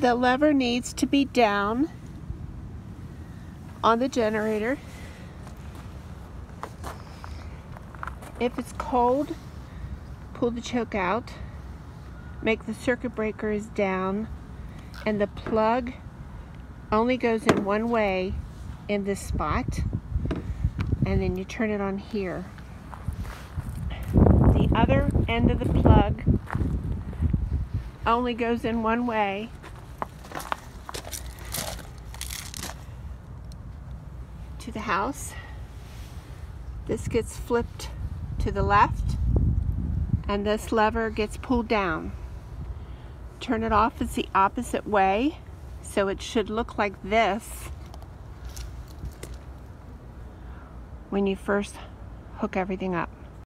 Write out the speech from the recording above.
The lever needs to be down on the generator. If it's cold, pull the choke out, make the circuit breakers down, and the plug only goes in one way in this spot, and then you turn it on here. The other end of the plug only goes in one way. To the house. This gets flipped to the left, and this lever gets pulled down. Turn it off is the opposite way, so it should look like this when you first hook everything up.